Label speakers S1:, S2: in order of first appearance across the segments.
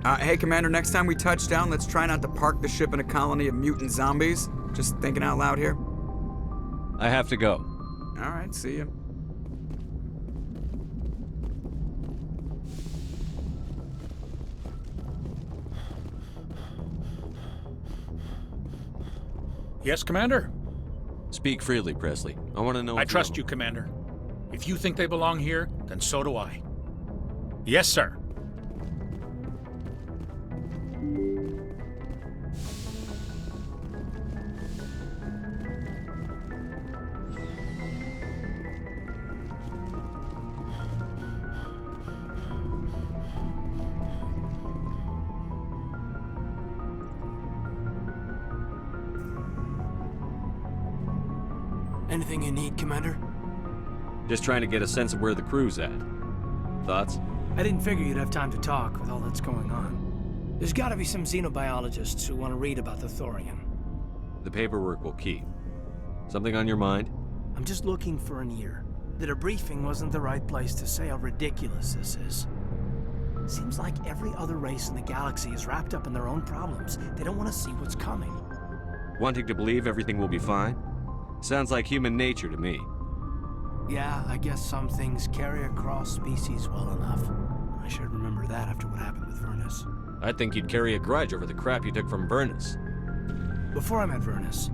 S1: Hey, Commander, next time we touch down, let's try not to park the ship in a colony of mutant zombies. Just thinking out loud here.
S2: I have to go.
S1: All right, see ya.
S3: Yes, Commander?
S2: Speak freely, Presley. I want to know.
S3: I trust you, Commander. If you think they belong here, then so do I. Yes, sir.
S4: Anything you need, Commander?
S2: Just trying to get a sense of where the crew's at. Thoughts?
S4: I didn't figure you'd have time to talk with all that's going on. There's gotta be some xenobiologists who want to read about the Thorian.
S2: The paperwork will keep. Something on your mind?
S4: I'm just looking for an ear. The debriefing wasn't the right place to say how ridiculous this is. Seems like every other race in the galaxy is wrapped up in their own problems. They don't want to see what's coming.
S2: Wanting to believe everything will be fine? Sounds like human nature to me.
S4: Yeah, I guess some things carry across species well enough. I should remember that after what happened with Vernus.
S2: I think you'd carry a grudge over the crap you took from Vernus.
S4: Before I met Vernus,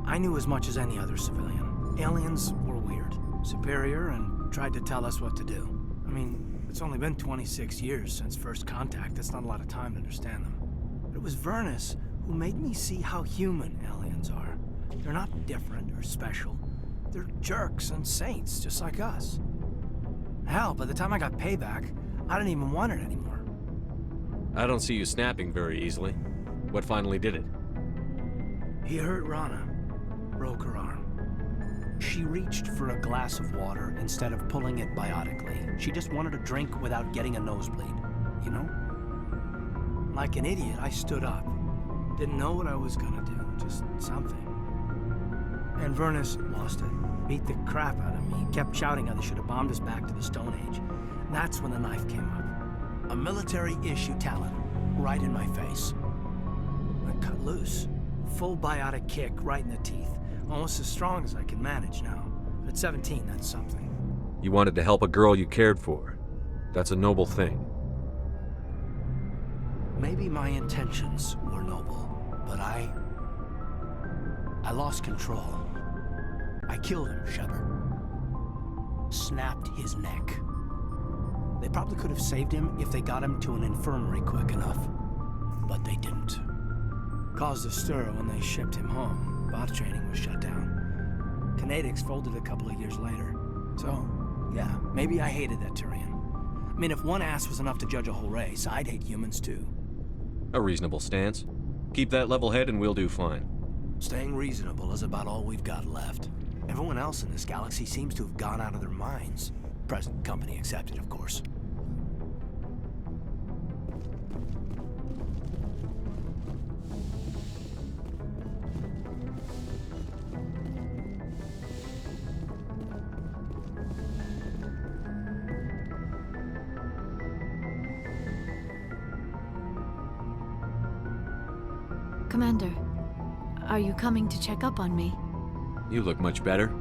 S4: I knew as much as any other civilian. Aliens were weird, superior, and tried to tell us what to do. I mean, it's only been 26 years since first contact. That's not a lot of time to understand them. But it was Vernus who made me see how human aliens are. They're not different or special. They're jerks and saints, just like us. Hell, by the time I got payback, I didn't even want it anymore.
S2: I don't see you snapping very easily. What finally did it?
S4: He hurt Rana, broke her arm. She reached for a glass of water instead of pulling it biotically. She just wanted a drink without getting a nosebleed, you know? Like an idiot, I stood up. Didn't know what I was gonna do, just something. And Vernus lost it. Beat the crap out of me. Kept shouting how they should have bombed us back to the Stone Age. And that's when the knife came up. A military-issue talon, right in my face. I cut loose. Full biotic kick right in the teeth. Almost as strong as I can manage now. But at 17, that's something.
S2: You wanted to help a girl you cared for. That's a noble thing.
S4: Maybe my intentions were noble, but I lost control. I killed him, Shepard. Snapped his neck. They probably could have saved him if they got him to an infirmary quick enough. But they didn't. Caused a stir when they shipped him home. Bot training was shut down. Kinetics folded a couple of years later. So, yeah, maybe I hated that Turian. I mean, if one ass was enough to judge a whole race, I'd hate humans too.
S2: A reasonable stance. Keep that level head and we'll do fine.
S4: Staying reasonable is about all we've got left. Everyone else in this galaxy seems to have gone out of their minds. Present company accepted, of course.
S5: Commander, are you coming to check up on me?
S2: You look much better.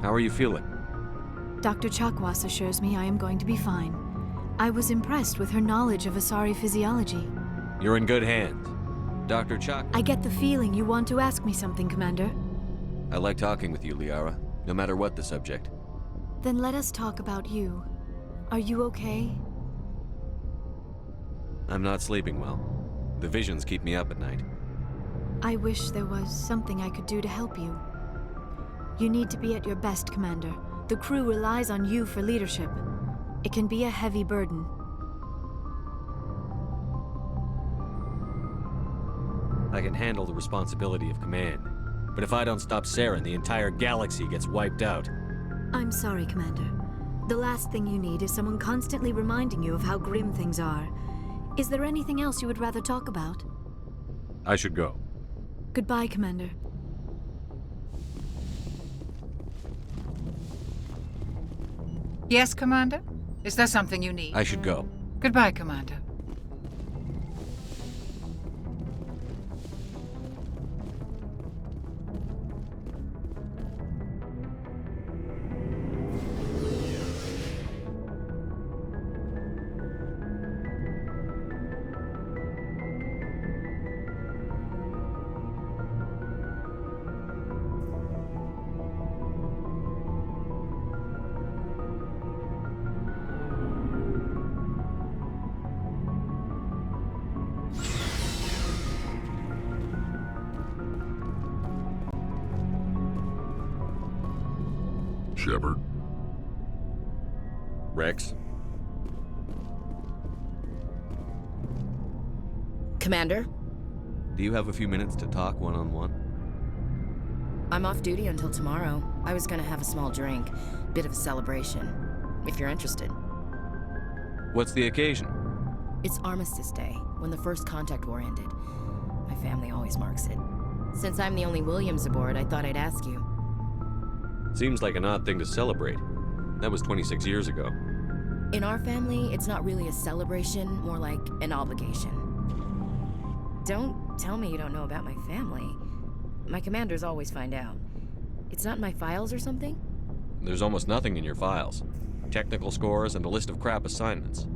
S2: How are you feeling?
S5: Dr. Chakwas assures me I am going to be fine. I was impressed with her knowledge of Asari physiology.
S2: You're in good hands. Dr. Chak...
S5: I get the feeling you want to ask me something, Commander.
S2: I like talking with you, Liara, no matter what the subject.
S5: Then let us talk about you. Are you okay?
S2: I'm not sleeping well. The visions keep me up at night.
S5: I wish there was something I could do to help you. You need to be at your best, Commander. The crew relies on you for leadership. It can be a heavy burden.
S2: I can handle the responsibility of command. But if I don't stop Saren, the entire galaxy gets wiped out.
S5: I'm sorry, Commander. The last thing you need is someone constantly reminding you of how grim things are. Is there anything else you would rather talk about?
S2: I should go.
S5: Goodbye, Commander.
S6: Yes, Commander? Is there something you need?
S2: I should go.
S6: Goodbye, Commander. Shepard.
S2: Rex?
S7: Commander,
S2: Do you have a few minutes to talk one-on-one?
S7: I'm off duty until tomorrow. I was gonna have a small drink, bit of a celebration, if you're interested.
S2: What's the occasion?
S7: It's Armistice Day, when the first contact war ended. My family always marks it. Since I'm the only Williams aboard, I thought I'd ask you.
S2: Seems like an odd thing to celebrate. That was 26 years ago.
S7: In our family, it's not really a celebration, more like an obligation. Don't tell me you don't know about my family. My commanders always find out. It's not in my files or something?
S2: There's almost nothing in your files. Technical scores and a list of crap assignments.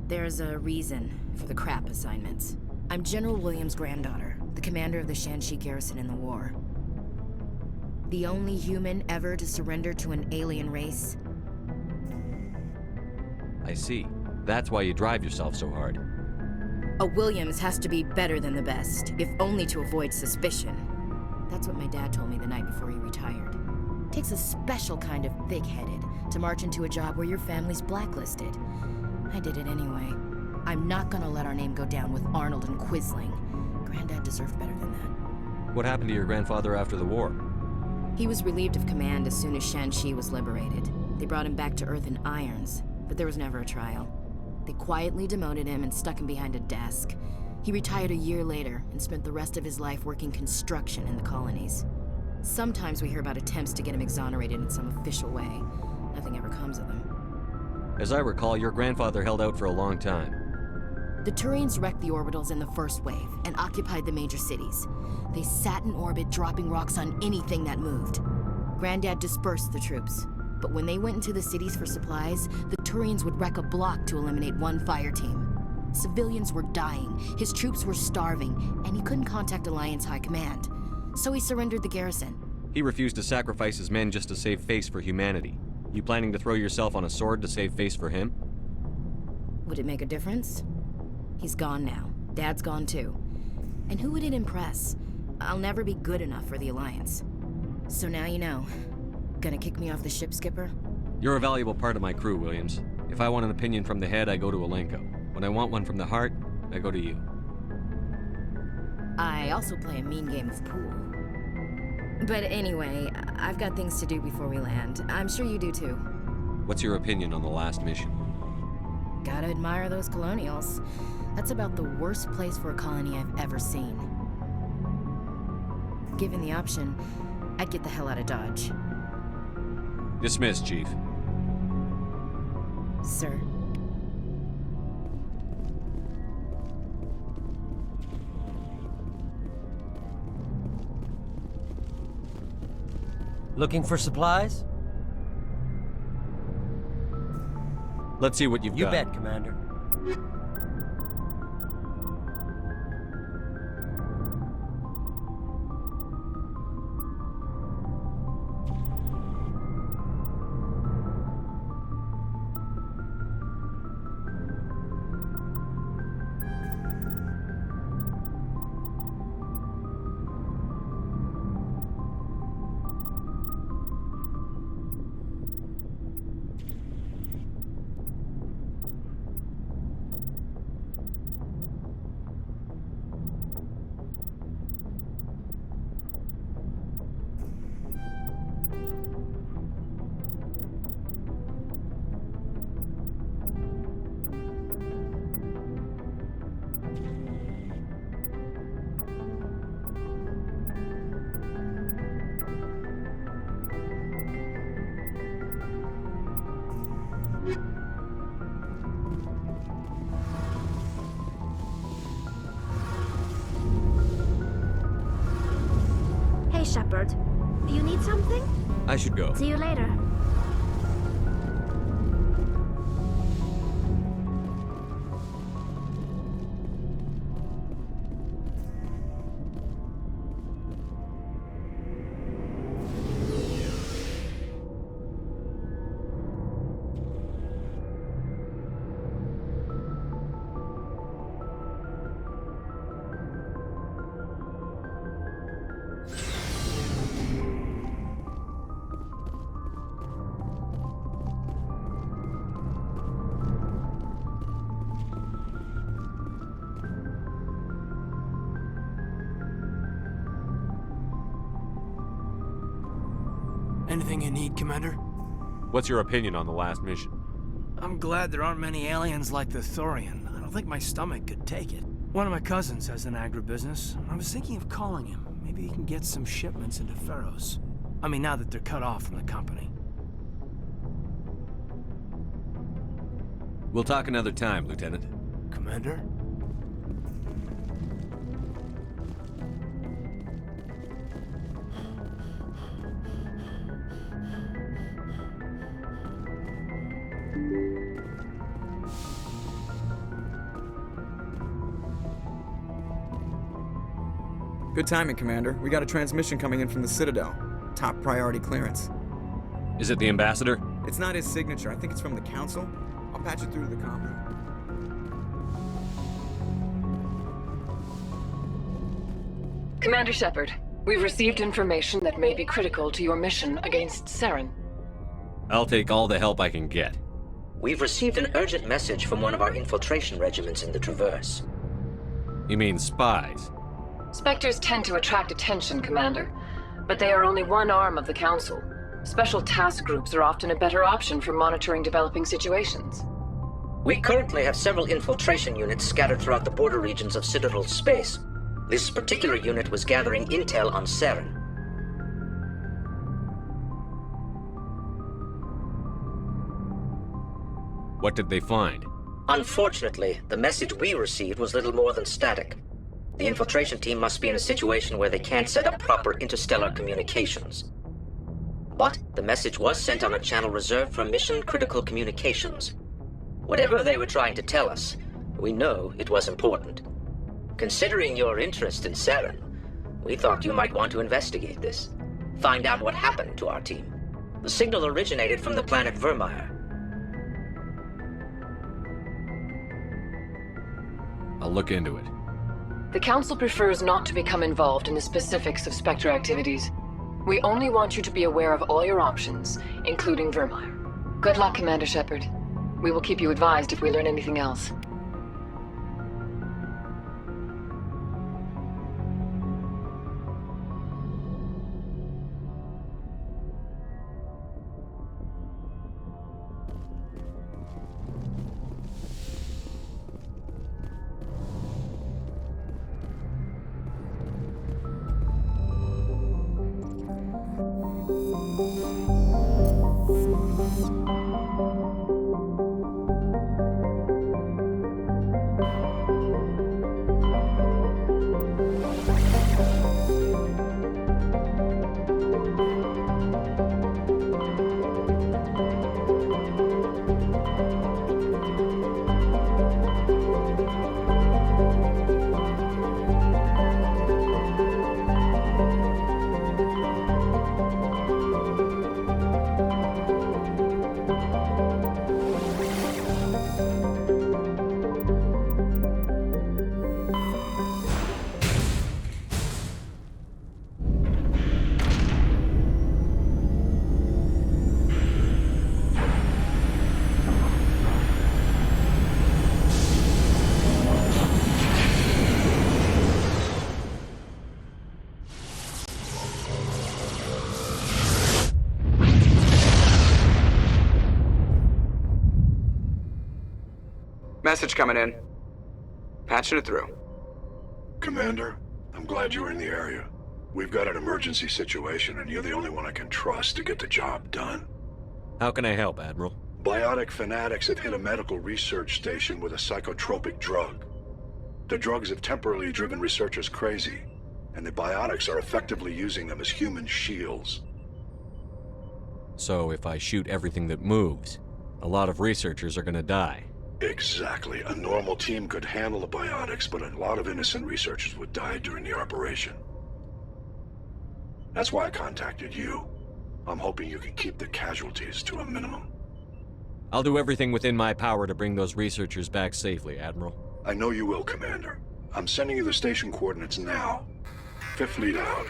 S7: There's a reason for the crap assignments. I'm General Williams' granddaughter, the commander of the Shanxi garrison in the war. The only human ever to surrender to an alien race.
S2: I see. That's why you drive yourself so hard.
S7: A Williams has to be better than the best, if only to avoid suspicion. That's what my dad told me the night before he retired. Takes a special kind of thick-headed to march into a job where your family's blacklisted. I did it anyway. I'm not gonna let our name go down with Arnold and Quisling. Granddad deserved better than that.
S2: What happened to your grandfather after the war?
S7: He was relieved of command as soon as Shanxi was liberated. They brought him back to Earth in irons, but there was never a trial. They quietly demoted him and stuck him behind a desk. He retired a year later and spent the rest of his life working construction in the colonies. Sometimes we hear about attempts to get him exonerated in some official way. Nothing ever comes of them.
S2: As I recall, your grandfather held out for a long time.
S7: The Turians wrecked the orbitals in the first wave and occupied the major cities. They sat in orbit, dropping rocks on anything that moved. Granddad dispersed the troops, but when they went into the cities for supplies, the Turians would wreck a block to eliminate one fire team. Civilians were dying, his troops were starving, and he couldn't contact Alliance High Command. So he surrendered the garrison.
S2: He refused to sacrifice his men just to save face for humanity. You planning to throw yourself on a sword to save face for him?
S7: Would it make a difference? He's gone now. Dad's gone too. And who would it impress? I'll never be good enough for the Alliance. So now you know. Gonna kick me off the ship, Skipper?
S2: You're a valuable part of my crew, Williams. If I want an opinion from the head, I go to Alenko. When I want one from the heart, I go to you.
S7: I also play a mean game of pool. But anyway, I've got things to do before we land. I'm sure you do too.
S2: What's your opinion on the last mission?
S7: Gotta admire those colonials. That's about the worst place for a colony I've ever seen. Given the option, I'd get the hell out of Dodge.
S2: Dismissed, Chief.
S7: Sir.
S8: Looking for supplies?
S2: Let's see what you've
S8: You
S2: got.
S8: bet, Commander.
S9: Hey, Shepard. You need something?
S2: I should go.
S9: See you later.
S4: Anything you need, Commander?
S2: What's your opinion on the last mission?
S4: I'm glad there aren't many aliens like the Thorian. I don't think my stomach could take it. One of my cousins has an agribusiness. I was thinking of calling him. Maybe he can get some shipments into Pharaohs. I mean, now that they're cut off from the company.
S2: We'll talk another time, Lieutenant.
S4: Commander?
S1: Good timing, Commander. We got a transmission coming in from the Citadel. Top priority clearance.
S2: Is it the Ambassador?
S1: It's not his signature. I think it's from the Council. I'll patch it through to the comm room.
S6: Commander Shepard, we've received information that may be critical to your mission against Saren.
S2: I'll take all the help I can get.
S8: We've received an urgent message from one of our infiltration regiments in the Traverse.
S2: You mean spies?
S6: Spectres tend to attract attention, Commander, but they are only one arm of the Council. Special task groups are often a better option for monitoring developing situations.
S8: We currently have several infiltration units scattered throughout the border regions of Citadel space. This particular unit was gathering intel on Saren.
S2: What did they find?
S8: Unfortunately, the message we received was little more than static. The infiltration team must be in a situation where they can't set up proper interstellar communications. But the message was sent on a channel reserved for mission-critical communications. Whatever they were trying to tell us, we know it was important. Considering your interest in Saren, we thought you might want to investigate this. Find out what happened to our team. The signal originated from the planet Vermeer.
S2: I'll look into it.
S6: The Council prefers not to become involved in the specifics of Spectre activities. We only want you to be aware of all your options, including Vermeer. Good luck, Commander Shepard. We will keep you advised if we learn anything else.
S1: Message coming in. Patching it through.
S10: Commander, I'm glad you were in the area. We've got an emergency situation, and you're the only one I can trust to get the job done.
S2: How can I help, Admiral?
S10: Biotic fanatics have hit a medical research station with a psychotropic drug. The drugs have temporarily driven researchers crazy, and the biotics are effectively using them as human shields.
S2: So if I shoot everything that moves, a lot of researchers are gonna die.
S10: Exactly. A normal team could handle the biotics, but a lot of innocent researchers would die during the operation. That's why I contacted you. I'm hoping you can keep the casualties to a minimum.
S2: I'll do everything within my power to bring those researchers back safely, Admiral.
S10: I know you will, Commander. I'm sending you the station coordinates now. Fifth lead out.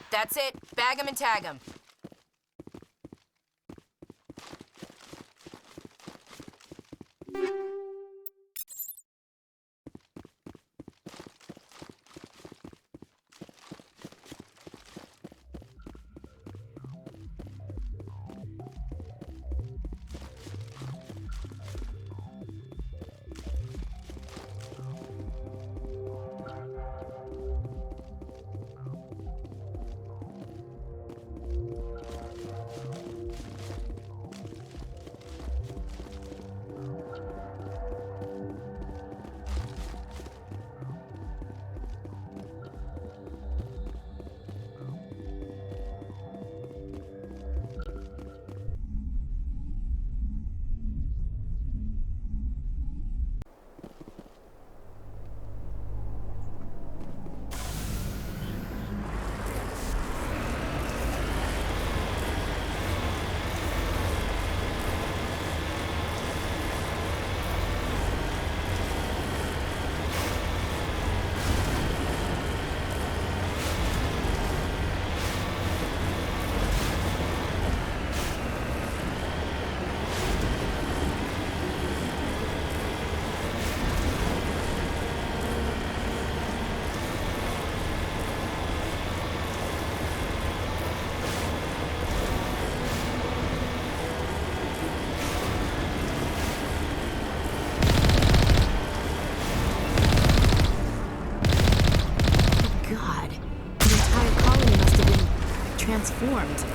S7: That's it. Bag 'em and tag 'em. Transformed.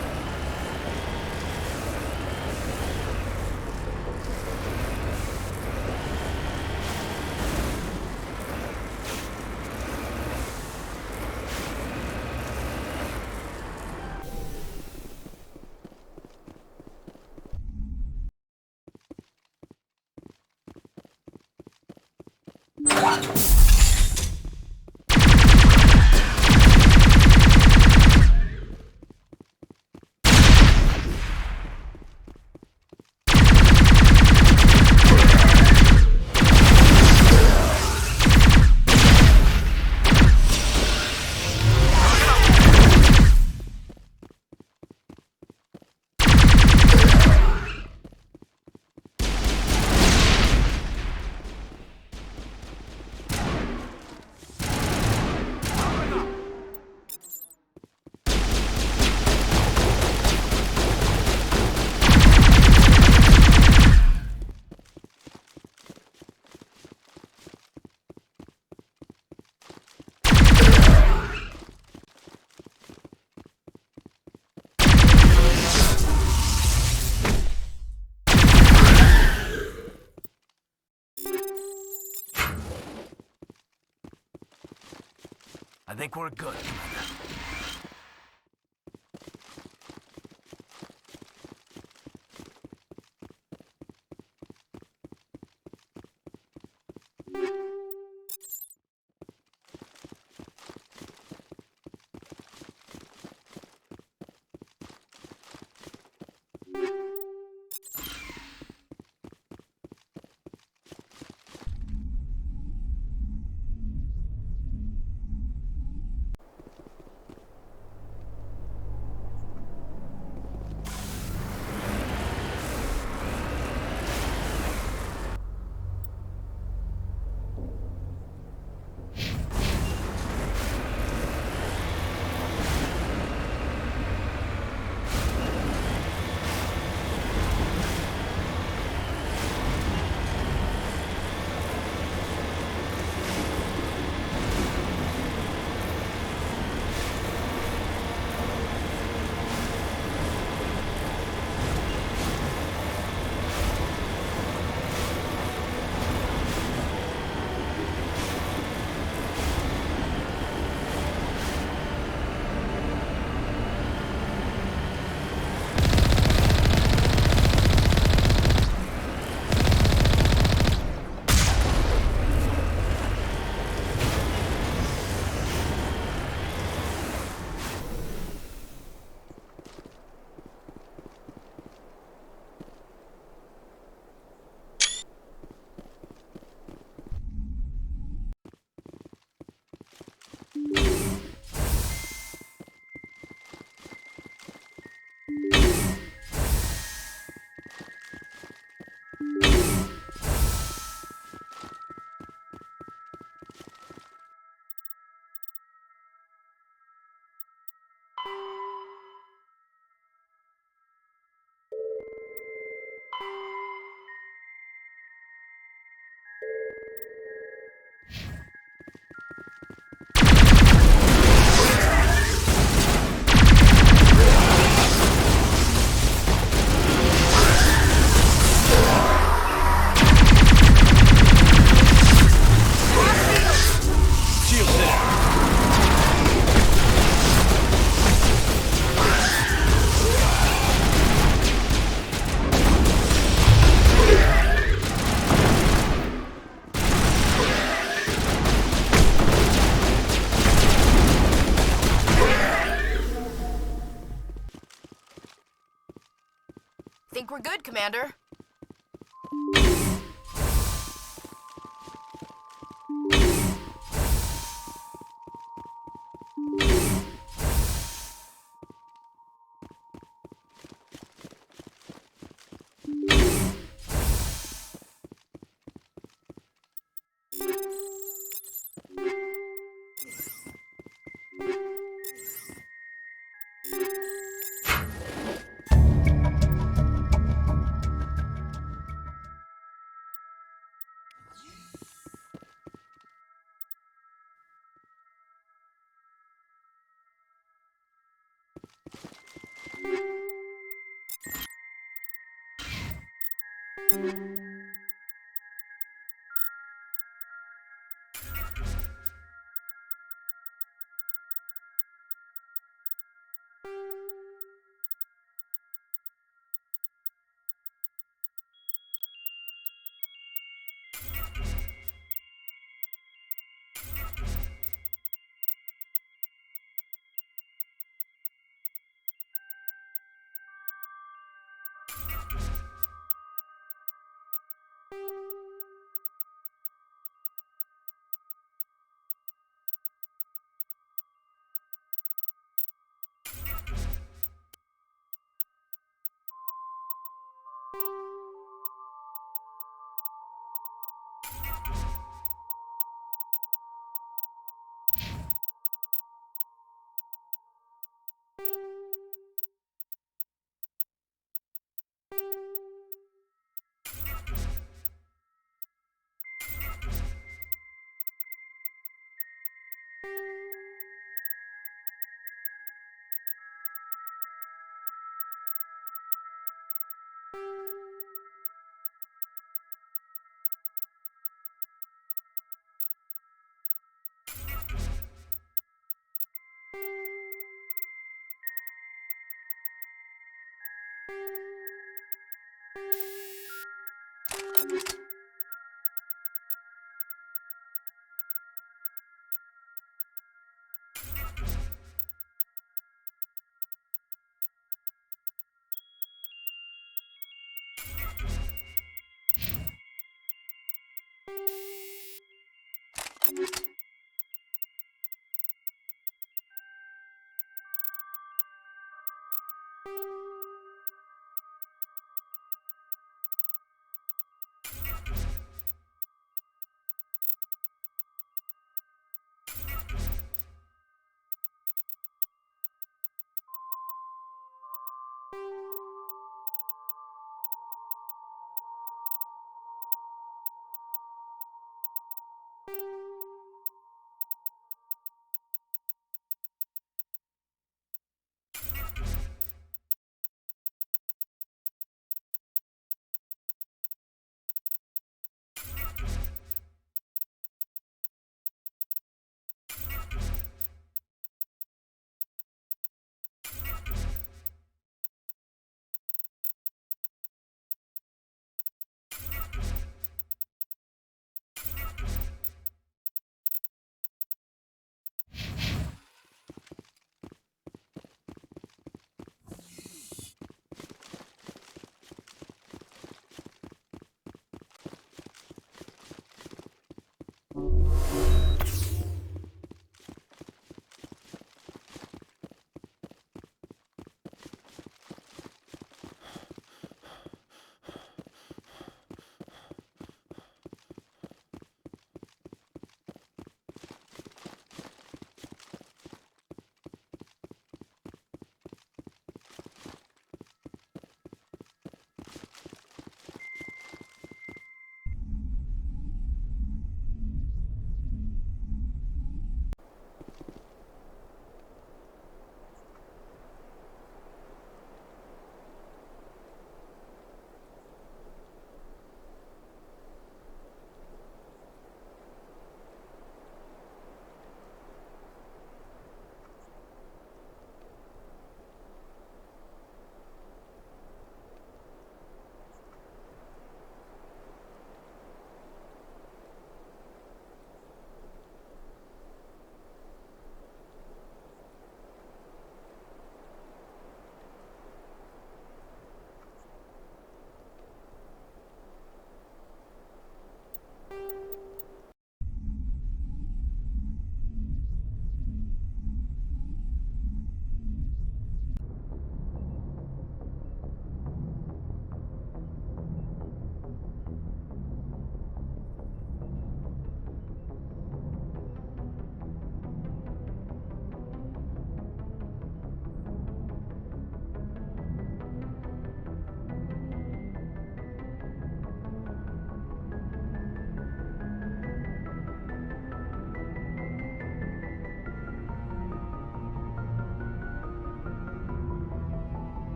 S4: I think we're good, Commander.
S7: we're good, Commander.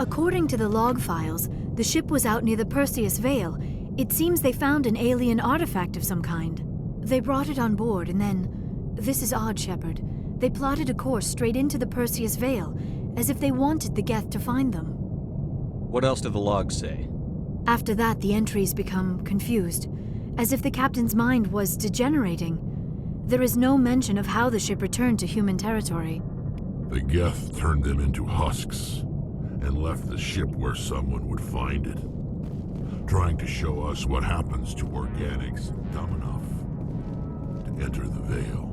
S5: According to the log files, the ship was out near the Perseus Vale. It seems they found an alien artifact of some kind. They brought it on board and then... This is odd, Shepard. They plotted a course straight into the Perseus Veil, as if they wanted the Geth to find them.
S2: What else do the logs say?
S5: After that, the entries become confused, as if the captain's mind was degenerating. There is no mention of how the ship returned to human territory.
S11: The Geth turned them into husks, and left the ship where someone would find it, trying to show us what happens to organics dumb enough to enter the Veil.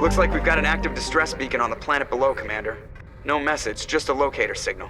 S1: Looks like we've got an active distress beacon on the planet below, Commander. No message, just a locator signal.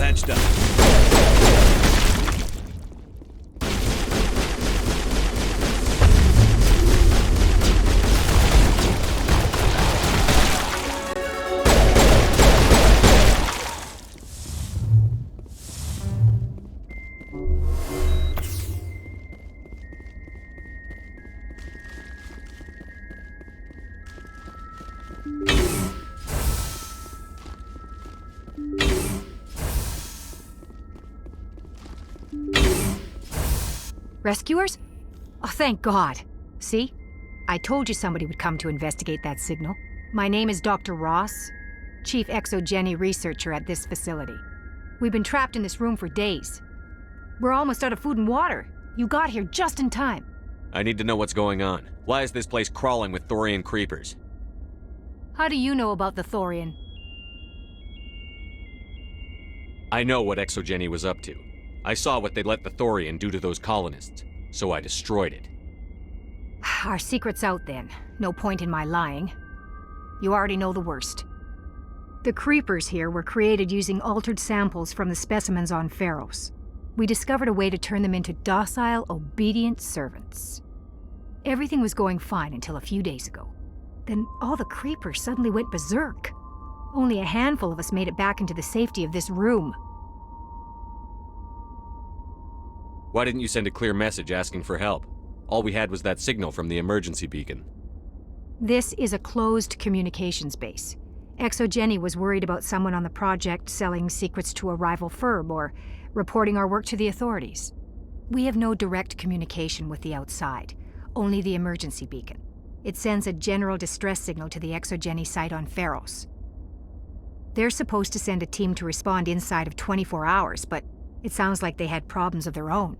S2: patched up.
S12: Rescuers? Oh, thank God. See? I told you somebody would come to investigate that signal. My name is Dr. Ross, Chief ЭКЗО-ГЕНИ researcher at this facility. We've been trapped in this room for days. We're almost out of food and water. You got here just in time.
S2: I need to know what's going on. Why is this place crawling with Thorian creepers?
S12: How do you know about the Thorian?
S2: I know what ЭКЗО-ГЕНИ was up to. I saw what they let the Thorian do to those colonists, so I destroyed it.
S12: Our secret's out then. No point in my lying. You already know the worst. The creepers here were created using altered samples from the specimens on Pharos. We discovered a way to turn them into docile, obedient servants. Everything was going fine until a few days ago. Then all the creepers suddenly went berserk. Only a handful of us made it back into the safety of this room.
S2: Why didn't you send a clear message asking for help? All we had was that signal from the emergency beacon.
S12: This is a closed communications base. ЭКЗО-ГЕNI was worried about someone on the project selling secrets to a rival firm or reporting our work to the authorities. We have no direct communication with the outside, only the emergency beacon. It sends a general distress signal to the ЭКЗО-ГЕNI site on Pharos. They're supposed to send a team to respond inside of 24 hours, but it sounds like they had problems of their own.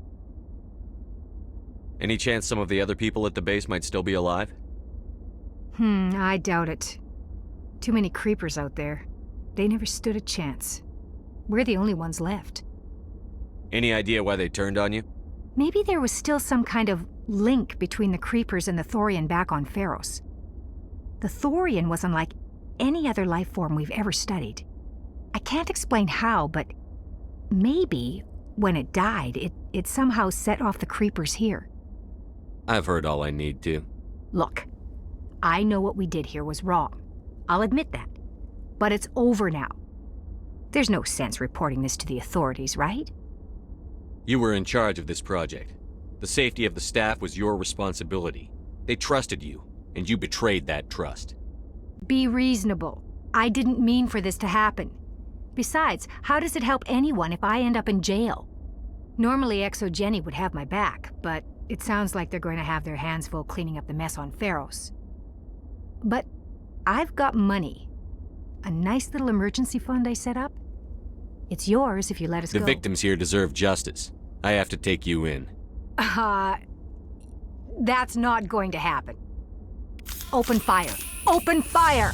S2: Any chance some of the other people at the base might still be alive?
S12: I doubt it. Too many creepers out there. They never stood a chance. We're the only ones left.
S2: Any idea why they turned on you?
S12: Maybe there was still some kind of link between the creepers and the Thorian back on Pharos. The Thorian was unlike any other life form we've ever studied. I can't explain how, but maybe when it died, it somehow set off the creepers here.
S2: I've heard all I need to.
S12: Look, I know what we did here was wrong. I'll admit that. But it's over now. There's no sense reporting this to the authorities, right?
S2: You were in charge of this project. The safety of the staff was your responsibility. They trusted you, and you betrayed that trust.
S12: Be reasonable. I didn't mean for this to happen. Besides, how does it help anyone if I end up in jail? Normally ЭКЗО-ГЕNI would have my back, but it sounds like they're going to have their hands full cleaning up the mess on Pharos. But I've got money. A nice little emergency fund I set up. It's yours if you let us go.
S2: The victims here deserve justice. I have to take you in.
S12: That's not going to happen. Open fire. Open fire!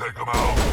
S11: Take them out!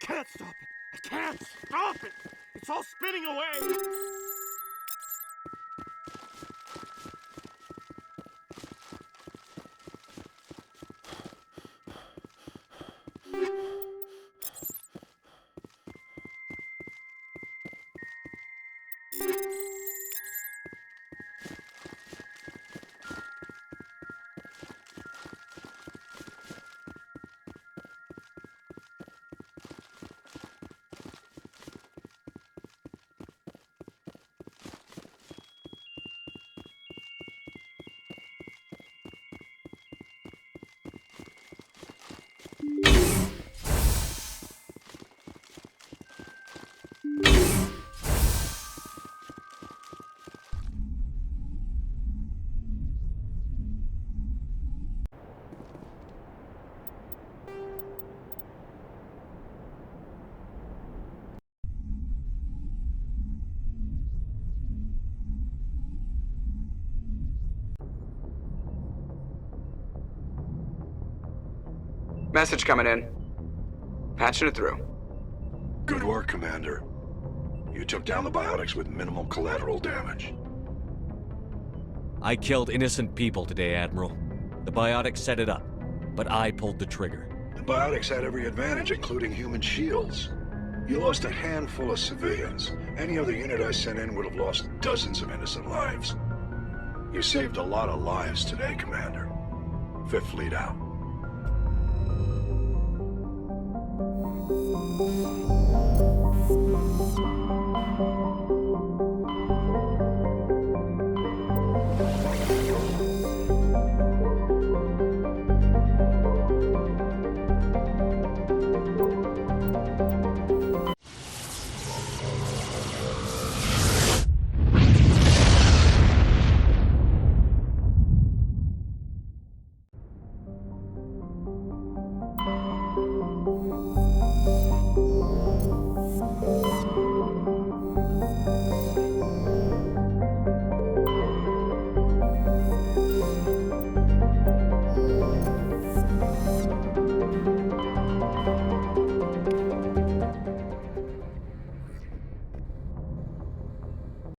S13: can't stop it! I can't stop it! It's all spinning away!
S1: Message coming in. Patching it through.
S10: Good work, Commander. You took down the biotics with minimal collateral damage.
S2: I killed innocent people today, Admiral. The biotics set it up, but I pulled the trigger.
S10: The biotics had every advantage, including human shields. You lost a handful of civilians. Any other unit I sent in would have lost dozens of innocent lives. You saved a lot of lives today, Commander. Fifth Fleet out.